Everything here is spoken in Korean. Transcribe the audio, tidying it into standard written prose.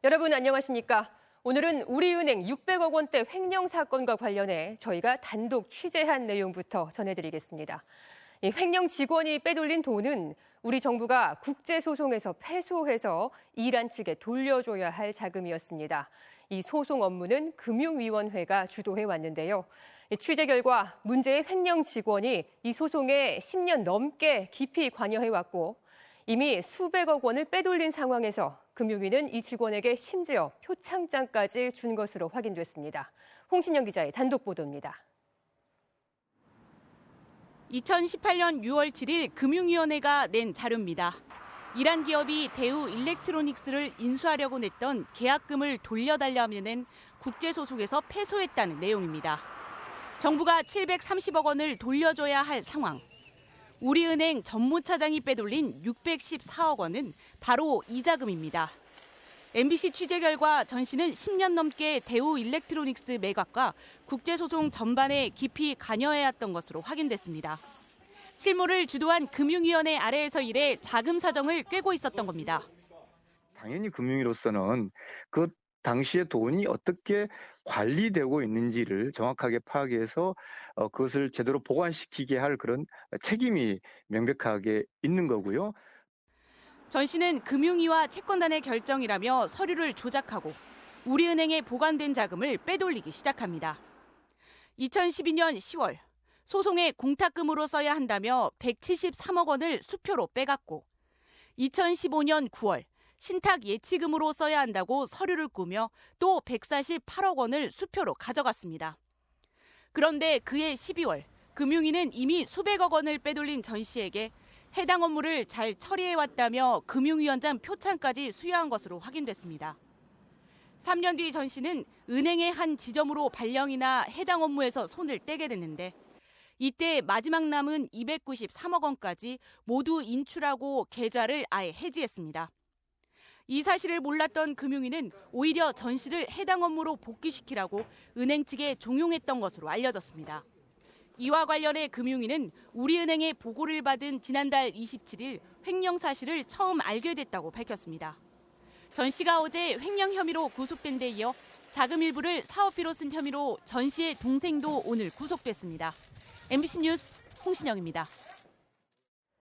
여러분 안녕하십니까? 오늘은 우리은행 600억 원대 횡령 사건과 관련해 저희가 단독 취재한 내용부터 전해드리겠습니다. 이 횡령 직원이 빼돌린 돈은 우리 정부가 국제소송에서 패소해서 이란 측에 돌려줘야 할 자금이었습니다. 이 소송 업무는 금융위원회가 주도해 왔는데요. 취재 결과 문제의 횡령 직원이 이 소송에 10년 넘게 깊이 관여해 왔고 이미 수백억 원을 빼돌린 상황에서 금융위는 이 직원에게 심지어 표창장까지 준 것으로 확인됐습니다. 홍신영 기자의 단독 보도입니다. 2018년 6월 7일 금융위원회가 낸 자료입니다. 이란 기업이 대우 일렉트로닉스를 인수하려고 냈던 계약금을 돌려달라면은 국제소송에서 패소했다는 내용입니다. 정부가 730억 원을 돌려줘야 할 상황. 우리은행 전무차장이 빼돌린 614억 원은 바로 이 자금입니다. MBC 취재 결과 전 씨는 10년 넘게 대우 일렉트로닉스 매각과 국제소송 전반에 깊이 관여해왔던 것으로 확인됐습니다. 실무를 주도한 금융위원회 아래에서 일해 자금 사정을 꿰고 있었던 겁니다. 당연히 금융위로서는 그 당시에 돈이 어떻게 관리되고 있는지를 정확하게 파악해서 그것을 제대로 보관시키게 할 그런 책임이 명백하게 있는 거고요. 전 씨는 금융위와 채권단의 결정이라며 서류를 조작하고 우리은행에 보관된 자금을 빼돌리기 시작합니다. 2012년 10월 소송에 공탁금으로 써야 한다며 173억 원을 수표로 빼갔고 2015년 9월 신탁 예치금으로 써야 한다고 서류를 꾸며 또 148억 원을 수표로 가져갔습니다. 그런데 그해 12월 금융위는 이미 수백억 원을 빼돌린 전 씨에게 해당 업무를 잘 처리해왔다며 금융위원장 표창까지 수여한 것으로 확인됐습니다. 3년 뒤 전 씨는 은행의 한 지점으로 발령이나 해당 업무에서 손을 떼게 됐는데 이때 마지막 남은 293억 원까지 모두 인출하고 계좌를 아예 해지했습니다. 이 사실을 몰랐던 금융위는 오히려 전 씨를 해당 업무로 복귀시키라고 은행 측에 종용했던 것으로 알려졌습니다. 이와 관련해 금융위는 우리은행의 보고를 받은 지난달 27일 횡령 사실을 처음 알게 됐다고 밝혔습니다. 전 씨가 어제 횡령 혐의로 구속된 데 이어 자금 일부를 사업비로 쓴 혐의로 전 씨의 동생도 오늘 구속됐습니다. MBC 뉴스 홍신영입니다.